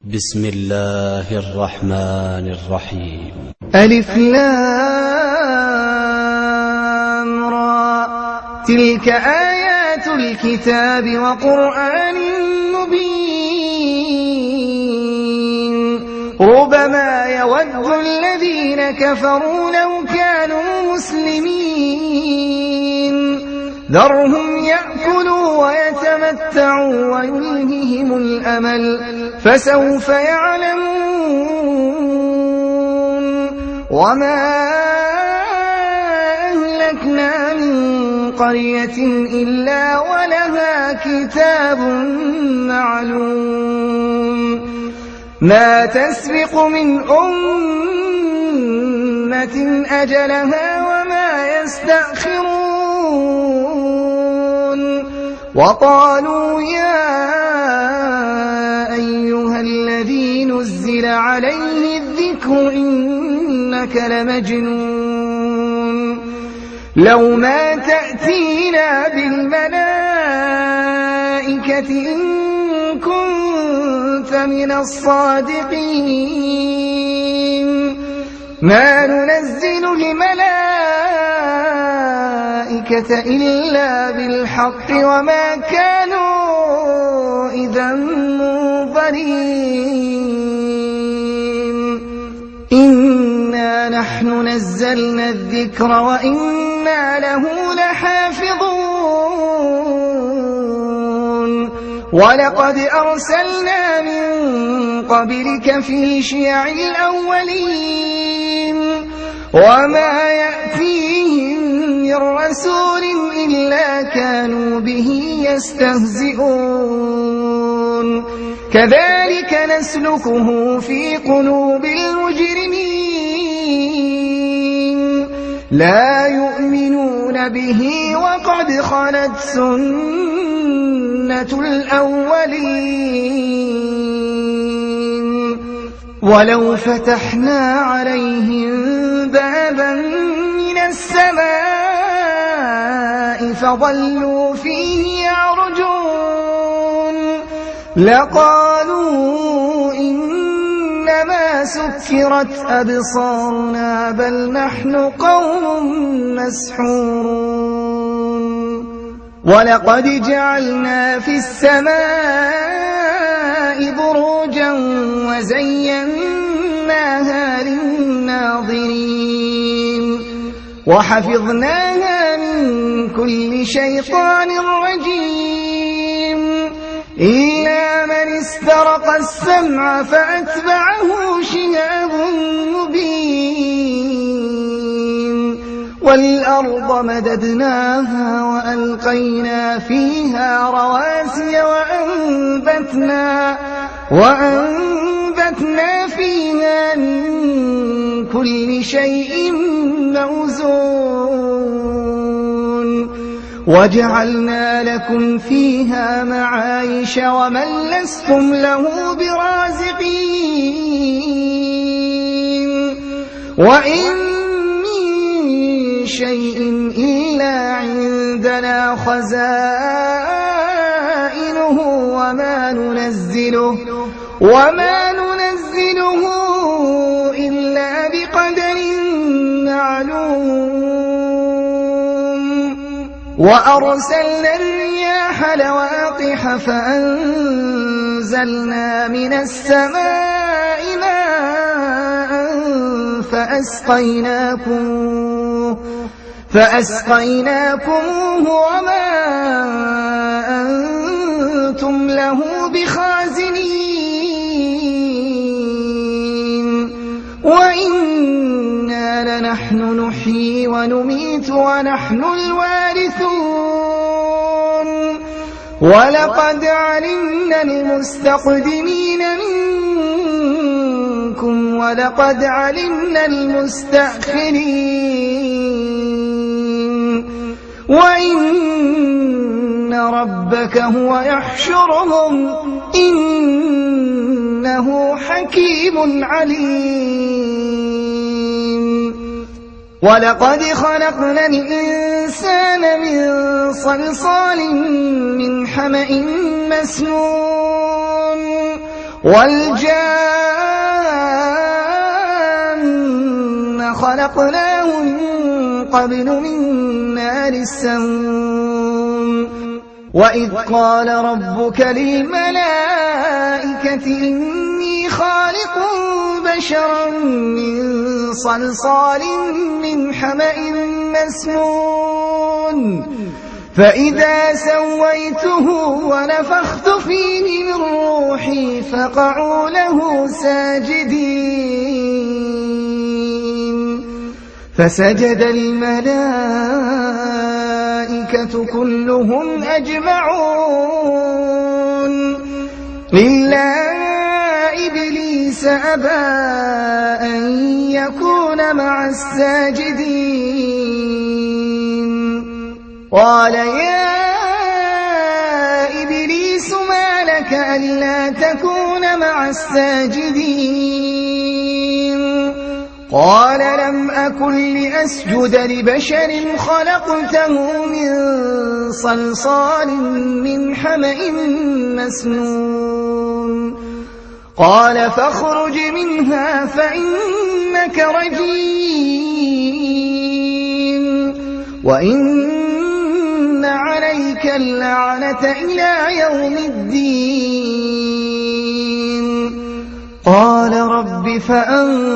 بسم الله الرحمن الرحيم. ألف لام را، تلك آيات الكتاب وقرآن مبين. ربما يود الذين كفروا لو كانوا مسلمين. ذرهم يأكلوا ويتمتعوا ويلههم الأمل، فسوف يعلمون. وما أهلكنا من قرية إلا ولها كتاب معلوم، ما تسبق من أمة أجلها وما يستأخرون. وقالوا يا أيها الذي نزل عليه الذكر إنك لمجنون، لو ما تأتينا بالملائكة إن كنت من الصادقين. ما ننزل الملائكة إلا بالحق وما كانوا إذا منظرين. إنا نحن نزلنا الذكر وإنا له لحافظون. ولقد أرسلنا من قبلك في شيع الأولين، وما يأتيهم من رسول إلا كانوا به يستهزئون. كذلك نسلكه في قلوب المجرمين، لا يؤمنون به وقد خلت سنة الأولين. ولو فتحنا عليهم بابا من السماء فظلوا فيه يعرجون لقالوا إنما سكرت أبصارنا بل نحن قوم مسحورون. ولقد جعلنا في السماء بروجا وزيناها للناظرين وحفظناها من كل شيطان رجيم إلا من استرق السمع فأتبعه شهاب مبين. والأرض مددناها وألقينا فيها رواسي وأنبتنا فيها من كل شيء موزون. وجعلنا لكم فيها معايش ومن لستم له برازقين. وإن من شيء إلا عندنا خزائنه وما ننزله إلا بقدر معلوم. وأرسلنا الرياح لواقح فأنزلنا من السماء ماء فأسقيناكموه وما أنتم له بخازنين. وإنا لنحن نحيي ونميت ونحن الوارثون. ولقد علمنا المستقدمين منكم ولقد علمنا المستأخرين. وإن ربك هو يحشرهم إنه حكيم عليم. ولقد خلقنا الإنسان من صلصال من حمأ مسنون والجان خلقناه من قبل من نار السموم وإذ قال ربك للملائكة إني خالق بشرا من صلصال من حمأ مسنون فإذا سويته ونفخت فيه من روحي فقعوا له ساجدين فسجد الملائكة كلهم أجمعون إلا إبليس أبى أن يكون مع الساجدين قال يا إبليس ما لك ألا تكون مع الساجدين قال لم أكن لأسجد لبشر خلقته من صلصال من حمأ مسنون قال فاخرج منها فإنك رجيم وإن عليك اللعنة إلى يوم الدين قال رب فأنظرني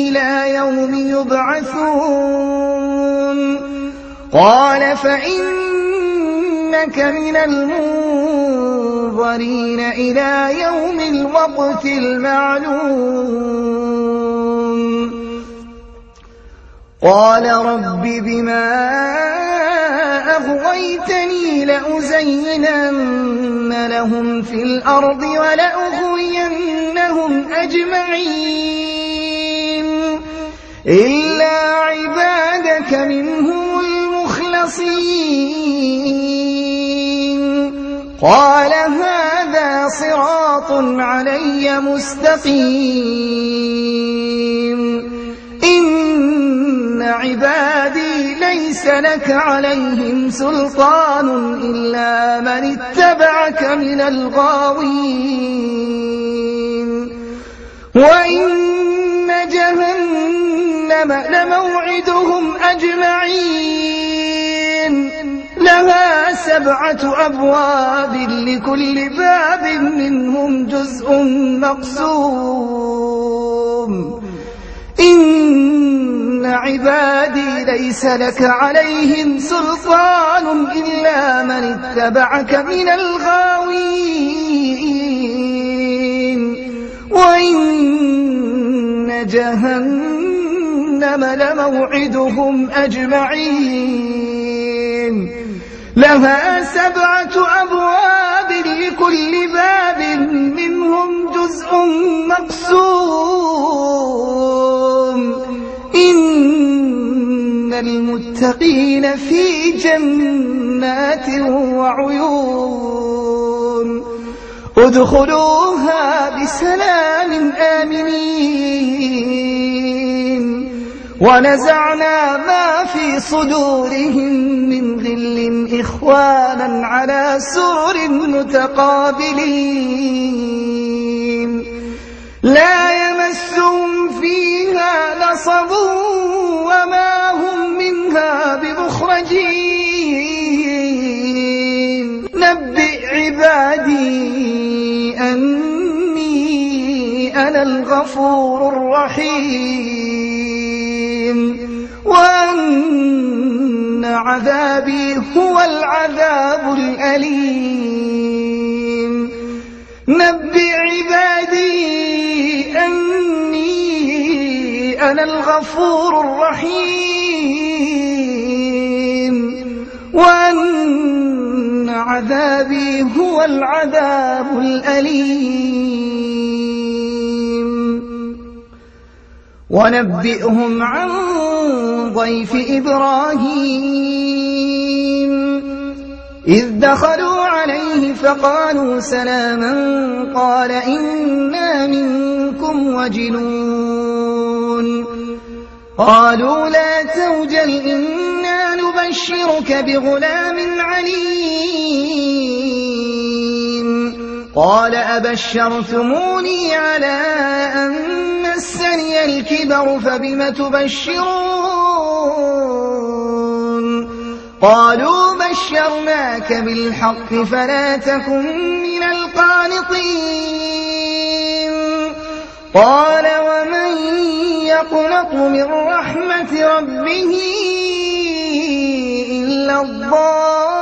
إلى يوم يبعثون قال فإنك من المنظرين إلى يوم الوقت المعلوم قال رب بما أغويتني لأزينن لهم في الأرض ولأغوينهم أجمعين إلا عبادك منهم المخلصين قال هذا صراط علي مستقيم إن عبادي ليس لك عليهم سلطان إلا من اتبعك من الغاوين وإن جهنم لموعدهم أجمعين لها 7 أبواب لكل باب منهم جزء مقسوم إن عبادي ليس لك عليهم سلطان إلا من اتبعك من الغاوين وإن جهنم لموعدهم أجمعين لها 7 أبواب لكل باب منهم جزء مقسوم إن المتقين في جنات وعيون ادخلوها بسلام آمنين ونزعنا ما في صدورهم من غل إخوانا على سرر متقابلين لا يمسهم فيها نصب وما هم منها بمخرجين نبئ عبادي أني أنا الغفور الرحيم وأن عذابي هو العذاب الأليم نبئ عبادي أني أنا الغفور الرحيم وأن عذابي هو العذاب الأليم ونبئهم عن ضيف إبراهيم إذ دخلوا عليه فقالوا سلاما قال إنا منكم وجلون قالوا لا توجل إنا نبشرك بغلام عليم قال أبشرتموني على أن مسني الكبر فبم تبشرون قالوا بشرناك بالحق فلا تكن من القانطين قال ومن يقنط من رحمة ربه إلا الضالون